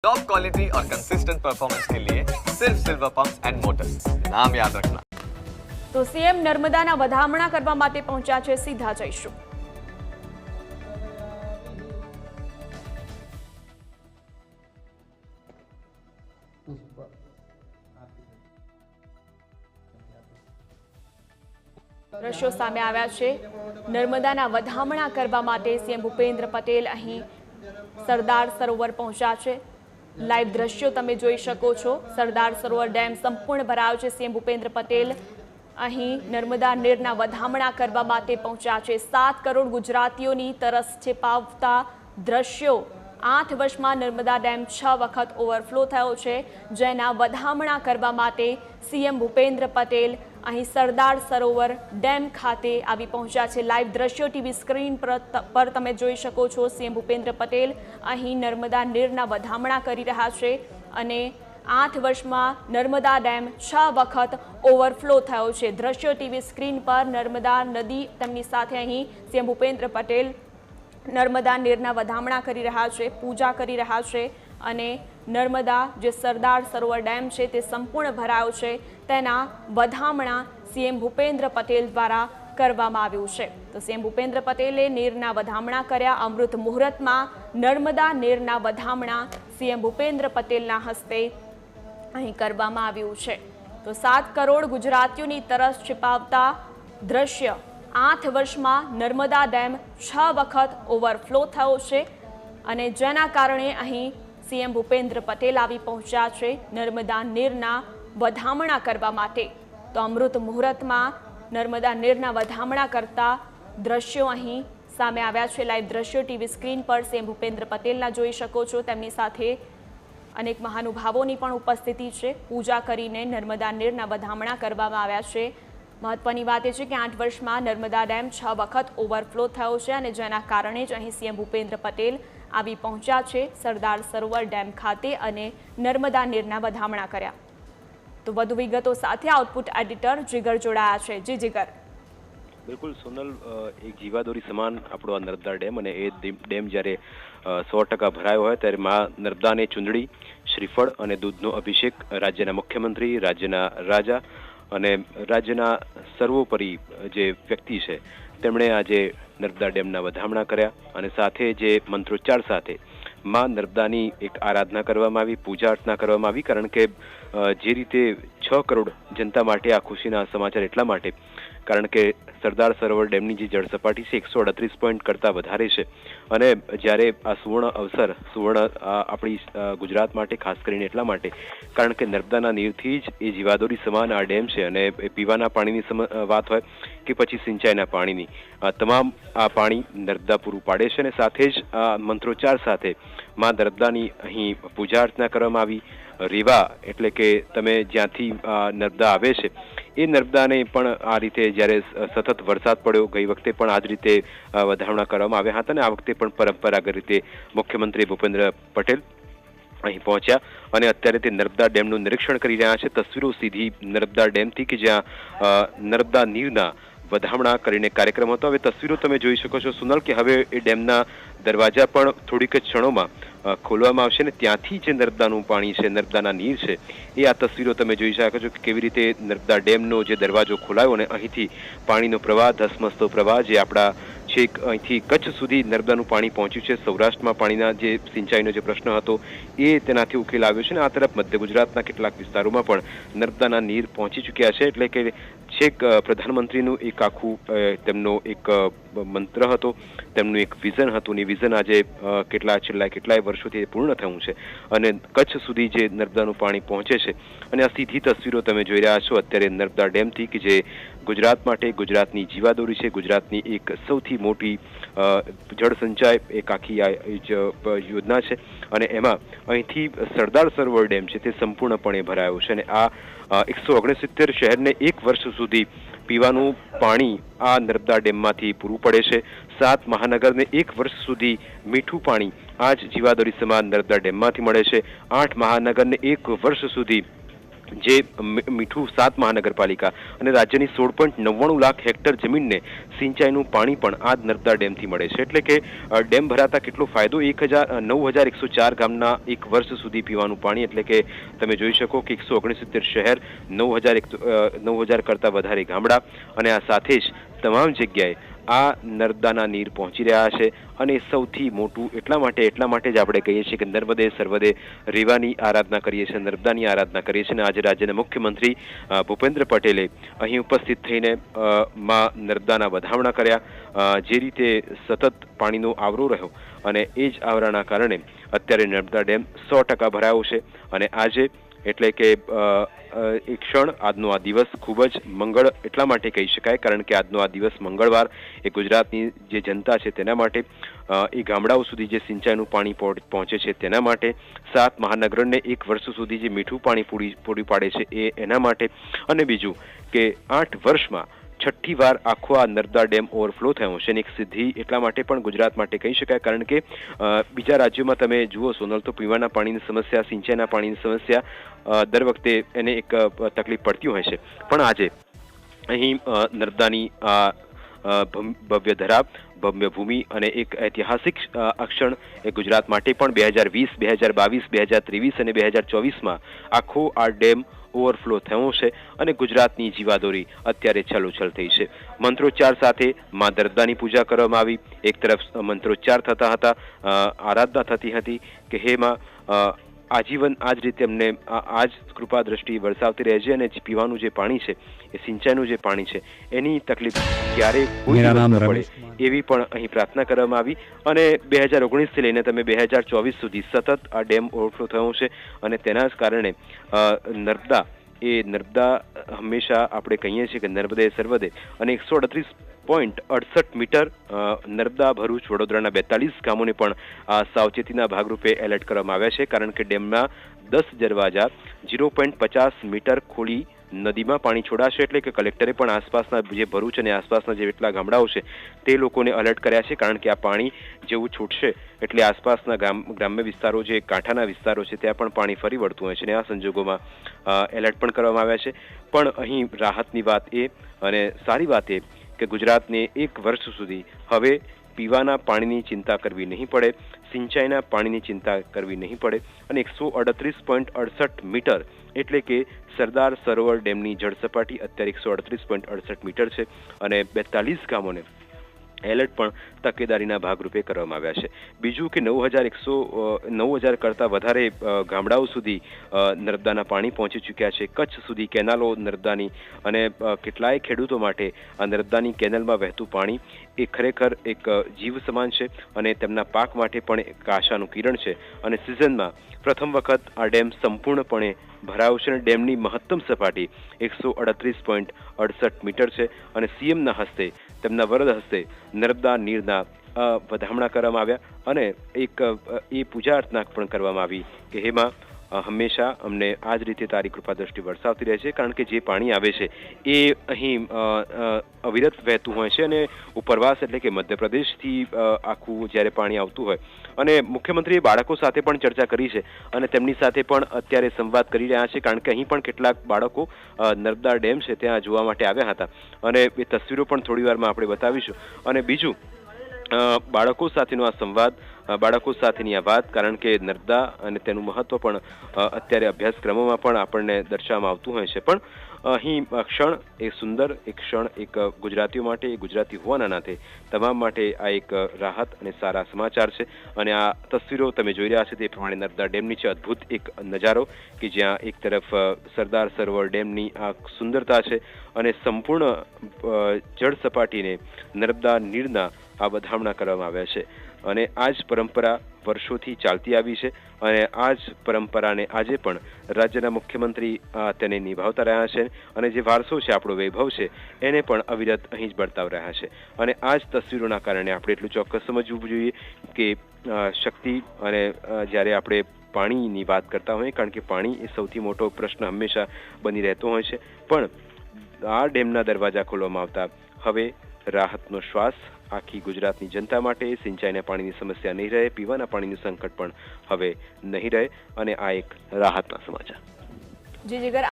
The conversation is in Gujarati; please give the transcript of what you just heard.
टॉप क्वालिटी और कंसिस्टेंट परफॉर्मेंस के लिए सिर्फ सिल्वर पंप्स एंड मोटर्स, नाम याद रखना। तो सीएम नर्मदाना વધામણા કરવા માટે પહોંચ્યા છે, સીધા જઈશું। દ્રશ્યો સામે આવ્યા છે। નર્મદાના વધામણા કરવા માટે સીએમ ભૂપેન્દ્ર પટેલ અહીં સરદાર સરોવર પહોંચ્યા છે। લાઈવ દ્રશ્યો તમે જોઈ શકો છો। સરદાર સરોવર ડેમ સંપૂર્ણ ભરાયો છે। સીએમ ભૂપેન્દ્ર પટેલ અહીં નર્મદા નીરના વધામણા કરવા માટે પહોંચ્યા છે। 7 કરોડ ગુજરાતીઓની તરસ છિપાવતા દ્રશ્યો। 8 વર્ષમાં નર્મદા ડેમ 6 વખત ઓવરફ્લો થયો છે, જેના વધામણા કરવા માટે સીએમ ભૂપેન્દ્ર પટેલ અહીં સરદાર સરોવર ડેમ ખાતે આવી પહોંચ્યા છે। લાઈવ દ્રશ્યો ટીવી સ્ક્રીન પર તમે જોઈ શકો છો। સીએમ ભૂપેન્દ્ર પટેલ અહીં નર્મદા નીરના વધામણા કરી રહ્યા છે અને 8 વર્ષમાં નર્મદા ડેમ 6 વખત ઓવરફ્લો થયો છે। દ્રશ્યો ટીવી સ્ક્રીન પર નર્મદા નદી તેમની સાથે અહીં સીએમ ભૂપેન્દ્ર પટેલ નર્મદા નીરના વધામણા કરી રહ્યા છે, પૂજા કરી રહ્યા છે અને નર્મદા જે સરદાર સરોવર ડેમ છે તે સંપૂર્ણ ભરાયો છે, તેના વધામણા સીએમ ભૂપેન્દ્ર પટેલ દ્વારા કરવામાં આવ્યું છે। તો સીએમ ભૂપેન્દ્ર પટેલે નીરના વધામણા કર્યા। અમૃત મુહૂર્તમાં નર્મદા નીરના વધામણા સીએમ ભૂપેન્દ્ર પટેલના હસ્તે અહીં કરવામાં આવ્યું છે। તો 7 કરોડ ગુજરાતીઓની તરસ છિપાવતા દ્રશ્ય। 8 વર્ષમાં નર્મદા ડેમ 6 વખત ઓવરફ્લો થયો છે અને જેના કારણે અહીં સીએમ ભૂપેન્દ્ર પટેલ આવી પહોંચ્યા છે નર્મદા નીરના વધામણા કરવા માટે। તો અમૃત મુહૂર્તમાં નર્મદા નીરના વધામણા કરતા દ્રશ્યો અહીં સામે આવ્યા છે। લાઈવ દ્રશ્યો ટીવી સ્ક્રીન પર સીએમ ભૂપેન્દ્ર પટેલના જોઈ શકો છો। તેમની સાથે અનેક મહાનુભાવોની પણ ઉપસ્થિતિ છે। પૂજા કરીને નર્મદા નીરના વધામણા કરવામાં આવ્યા છે। મહત્વની વાત એ છે કે 8 વર્ષમાં નર્મદા ડેમ 6 વખત ઓવરફ્લો થયો છે અને જેના કારણે જ અહીં સીએમ ભૂપેન્દ્ર પટેલ આવી પહોંચ્યા છે સરદાર સરોવર ડેમ ખાતે અને નર્મદા નીરના વધામણા કર્યા। તો વધુ વિગતો સાથે આઉટપુટ એડિટર જીગર જોડાયા છે। જી જીગર। બિલકુલ સોનલ, એક જીવાદોરી સમાન આપણો આ નર્મદા ડેમ અને એ ડેમ જ્યારે 100% ભરાયો હોય ત્યારે માં નર્મદાને ચુંદડી, શ્રીફળ અને દૂધનો અભિષેક રાજ્યના મુખ્યમંત્રી, રાજ્યના રાજા અને રાજ્યના સર્વોપરી જે વ્યક્તિ છે તેમણે આજે નર્મદા ડેમના વધામણા કર્યા અને સાથે જે મંત્રોચ્ચાર સાથે માં નર્મદાની એક આરાધના કરવામાં આવી, પૂજા અર્ચના કરવામાં આવી। કારણ કે જે રીતે 6 કરોડ જનતા માટે આ ખુશીના સમાચાર એટલા માટે કારણ કે સરદાર સરોવર ડેમની જે જળ સપાટી છે 138 પોઈન્ટ કરતાં વધારે છે અને જ્યારે આ સુવર્ણ આપણી ગુજરાત માટે ખાસ કરીને એટલા માટે કારણ કે નર્મદાના નીરથી જ એ જીવાદોરી સમાન આ ડેમ છે અને પીવાના પાણીની વાત હોય કે પછી સિંચાઈના પાણીની તમામ આ પાણી નર્મદા પૂરું પાડે છે અને સાથે જ આ મંત્રોચ્ચાર સાથે માં નર્મદાની અહીં પૂજા અર્ચના કરવામાં આવી। રેવા એટલે કે તમે જ્યાંથી નર્મદા આવે છે એ નર્મદાને પણ આ રીતે જ્યારે સતત વરસાદ પડ્યો, ગઈ વખતે પણ આ જ રીતે વધામણા કરવામાં આવ્યા હતા અને આ વખતે પણ પરંપરાગત રીતે મુખ્યમંત્રી ભૂપેન્દ્ર પટેલ અહીં પહોંચ્યા અને અત્યારે તે નર્મદા ડેમનું નિરીક્ષણ કરી રહ્યા છે। તસવીરો સીધી નર્મદા ડેમથી કે જ્યાં નર્મદા નીરના વધામણા કરીને કાર્યક્રમ હતો। હવે તસવીરો તમે જોઈ શકો છો સોનલ કે હવે એ ડેમના દરવાજા પણ થોડીક જ ક્ષણોમાં ખોલવામાં આવશે અને ત્યાંથી જે નર્મદાનું પાણી છે, નર્મદાના નીર છે એ આ તસવીરો તમે જોઈ શકો છો કે કેવી રીતે નર્મદા ડેમનો જે દરવાજો ખોલાયો અને અહીંથી પાણીનો પ્રવાહ, ધસમસતો પ્રવાહ જે આપણા છેક અહીંથી કચ્છ સુધી નર્મદાનું પાણી પહોંચ્યું છે। સૌરાષ્ટ્રમાં પાણીના જે સિંચાઈનો જે પ્રશ્ન હતો એ તેનાથી ઉકેલ આવ્યો છે અને આ તરફ મધ્ય ગુજરાતના કેટલાક વિસ્તારોમાં પણ નર્મદાના નીર પહોંચી ચૂક્યા છે। એટલે કે છેક પ્રધાનમંત્રીનું એક આખું તેમનો એક મંત્ર હતો, તેમનું એક વિઝન હતું અને વિઝન આજે છેલ્લા કેટલાય વર્ષોથી પૂર્ણ થયું છે અને કચ્છ સુધી જે નર્મદાનું પાણી પહોંચે છે અને આ સીધી તસવીરો તમે જોઈ રહ્યા છો અત્યારે નર્મદા ડેમથી કે જે ગુજરાત માટે ગુજરાતની જીવાદોરી છે, ગુજરાતની એક સૌથી મોટી જળ સંચય એક આખી યોજના છે અને એમાં અહીંથી સરદાર સરોવર ડેમ છે તે સંપૂર્ણપણે ભરાયો છે અને આ 169 શહેરને 1 વર્ષ સુધી પીવાનું પાણી આ નર્મદા ડેમમાંથી પૂરું પડે છે। 7 મહાનગરને 1 વર્ષ સુધી મીઠું પાણી આ જ જીવાદોરી સમાન નર્મદા ડેમમાંથી મળે છે। 8 મહાનગરને 1 વર્ષ સુધી જે મીઠું 7 મહાનગરપાલિકા અને રાજ્યની 16.99 લાખ હેક્ટર જમીનને સિંચાઈનું પાણી પણ આ નર્મદા ડેમથી મળે છે. એટલે કે ડેમ ભરાતા કેટલો ફાયદો, 9,104 ગામના એક વર્ષ સુધી પીવાનું પાણી, એટલે કે તમે જોઈ શકો કે 169 શહેર, 9,000 કરતા વધારે ગામડા, અને આ સાથે જ તમામ જગ્યાએ આ નર્મદાના નીર પહોંચી રહ્યા છે. અને સૌથી મોટું એટલા માટે જ આપણે કહીએ છીએ કે નર્મદે સર્વદે રેવાની આરાધના કરીએ છીએ, નર્મદાની આરાધના કરીએ છીએ. અને આજે રાજ્યના મુખ્યમંત્રી ભૂપેન્દ્ર પટેલે અહીં ઉપસ્થિત થઈને માં નર્મદાના વધામણા કર્યા. જે રીતે સતત પાણીનો આવરો રહ્યો અને એ જ આવરાના કારણે અત્યારે નર્મદા ડેમ 100% ભરાયો છે. અને આજે એટલે કે એક ક્ષણ આજનો આ દિવસ ખૂબ જ મંગળ એટલા માટે કહી શકાય કારણ કે આજનો આ દિવસ મંગળવાર એ ગુજરાતની જે જનતા છે તેના માટે, એ ગામડાઓ સુધી જે સિંચાઈનું પાણી પહોંચે છે તેના માટે, 7 મહાનગરોને એક વર્ષ સુધી જે મીઠું પાણી પૂરી પાડે છે એ એના માટે, અને બીજું કે 8 વર્ષમાં 6ઠ્ઠી વાર આખો આ નર્મદા ડેમ ઓવરફ્લો થયો છે. અને એક સિદ્ધિ એટલા માટે પણ ગુજરાત માટે કહી શકાય કારણ કે બીજા રાજ્યોમાં તમે જુઓ સોનલ, તો પીવાના પાણીની સમસ્યા, સિંચાઈના પાણીની સમસ્યા દર વખતે એને એક તકલીફ પડતી હોય છે. પણ આજે અહીં નર્મદાની ભવ્ય ધરા, ભવ્ય ભૂમિ અને એક ઐતિહાસિક ક્ષણ એ ગુજરાત માટે પણ 2020, 2022, 2023 અને 2024માં આખો આ ડેમ ઓવરફ્લો થયો છે. અને ગુજરાતની જીવાદોરી અત્યારે છલોછલ થઈ છે. મંત્રોચ્ચાર સાથે મા નર્મદાની પૂજા કરવામાં આવી. એક તરફ મંત્રોચ્ચાર થતા હતા, આરાધના થતી હતી કે હે માં આજીવન આ જ રીતે અમને આ જ કૃપા દ્રષ્ટિ વરસાવતી રહેજે, અને જે પીવાનું જે પાણી છે, એ સિંચાઈનું જે પાણી છે, એની તકલીફ ક્યારે કોઈ ન પડે એવી પણ અહીં પ્રાર્થના કરવામાં આવી. અને 2019થી લઈને તમે 2024 સુધી સતત આ ડેમ ઓવરફ્લો થયો છે. અને તેના જ કારણે નર્મદા હંમેશા આપણે કહીએ છીએ કે નર્મદે સર્વદે, અને 138.68 મીટર નર્મદા, ભરૂચ, વડોદરાના 42 ગામોને પણ આ સાવચેતીના ભાગરૂપે એલર્ટ કરવામાં આવ્યા છે કારણ કે ડેમના 10 દરવાજા 0.50 મીટર ખોલી નદીમાં પાણી છોડાશે. એટલે કે કલેક્ટરે પણ આસપાસના જે ભરૂચ અને આસપાસના જે એટલા ગામડાઓ છે તે લોકોને એલર્ટ કર્યા છે કારણ કે આ પાણી જેવું છૂટશે એટલે આસપાસના ગ્રામ્ય વિસ્તારો, જે કાંઠાના વિસ્તારો છે, ત્યાં પણ પાણી ફરી વળતું હોય છે. અને આ સંજોગોમાં એલર્ટ પણ કરવામાં આવ્યા છે. પણ અહીં રાહતની વાત એ અને સારી વાત એ કે ગુજરાતને એક વર્ષ સુધી હવે પીવાના પાણીની ચિંતા કરવી નહીં પડે, સિંચાઈના પાણીની ચિંતા કરવી નહીં પડે. અને 138.68 મીટર એટલે કે સરદાર સરોવર ડેમની જળસપાટી અત્યારે 138.68 મીટર છે. અને 42 ગામોને એલર્ટ પણ તકેદારીના ભાગરૂપે કરવામાં આવ્યા છે. બીજું કે 9,000 કરતાં વધારે ગામડાઓ સુધી નર્મદાના પાણી પહોંચી ચૂક્યા છે. કચ્છ સુધી કેનાલો નર્મદાની, અને કેટલાય ખેડૂતો માટે આ નર્મદાની કેનાલમાં વહેતું પાણી એ ખરેખર એક જીવ સમાન છે અને તેમના પાક માટે પણ એક આશાનું કિરણ છે. અને સિઝનમાં પ્રથમ વખત આ ડેમ સંપૂર્ણપણે ભરાયો છે. અને ડેમની મહત્તમ સપાટી 138.68 મીટર છે. અને સીએમના હસ્તે, તેમના વરદ હસ્તે નર્મદા નીરના વધામણા કરવામાં આવ્યા. અને એક એ પૂજા અર્ચના પણ કરવામાં આવી કે હેમાં હંમેશા અમને આ જ રીતે તારી કૃપા દ્રષ્ટિ વરસાવતી રહે છે કારણ કે જે પાણી આવે છે એ અહીં અવિરત વહેતું હોય છે. અને ઉપરવાસ એટલે કે મધ્યપ્રદેશથી આખું જ્યારે પાણી આવતું હોય, અને મુખ્યમંત્રીએ બાળકો સાથે પણ ચર્ચા કરી છે અને તેમની સાથે પણ અત્યારે સંવાદ કરી રહ્યા છે કારણ કે અહીં પણ કેટલાક બાળકો નર્મદા ડેમ છે ત્યાં જોવા માટે આવ્યા હતા. અને એ તસવીરો પણ થોડી વારમાં આપણે બતાવીશું. અને બીજું, બાળકો સાથેનો આ સંવાદ, બાળકો સાથેની આ વાત, કારણ કે નર્મદા અને તેનું મહત્વ પણ અત્યારે અભ્યાસક્રમોમાં પણ આપણને દર્શાવવામાં આવતું હોય છે. પણ અહીં ક્ષણ એ સુંદર એક ક્ષણ, એક ગુજરાતીઓ માટે, ગુજરાતી હોવાના નાતે તમામ માટે આ એક રાહત અને સારા સમાચાર છે. અને આ તસવીરો તમે જોઈ રહ્યા છો તે પ્રમાણે નર્મદા ડેમની છે અદ્ભુત એક નજારો કે જ્યાં એક તરફ સરદાર સરોવર ડેમની આ સુંદરતા છે અને સંપૂર્ણ જળ સપાટીને નર્મદા નીરના આ વધામણા કરવામાં આવ્યા છે. અને આ જ પરંપરા વર્ષોથી ચાલતી આવી છે અને આ જ પરંપરાને આજે પણ રાજ્યના મુખ્યમંત્રી તેને નિભાવતા રહ્યા છે. અને જે વારસો છે, આપણો વૈભવ છે, એને પણ અવિરત અહીં જ બરતાવ રહ્યા છે. અને આ જ તસવીરોના કારણે આપણે એટલું ચોક્કસ સમજવું જોઈએ કે શક્તિ, અને જ્યારે આપણે પાણીની વાત કરતા હોઈએ, કારણ કે પાણી એ સૌથી મોટો પ્રશ્ન હંમેશા બની રહેતો હોય છે, પણ આ ડેમના દરવાજા ખોલવામાં આવતા હવે રાહતનો શ્વાસ આખી ગુજરાતની જનતા માટે. સિંચાઈના પાણીની સમસ્યા નહીં રહે, પીવાના પાણીનું સંકટ પણ હવે નહીં રહે. અને આ એક રાહતના સમાચાર. જી જીગર,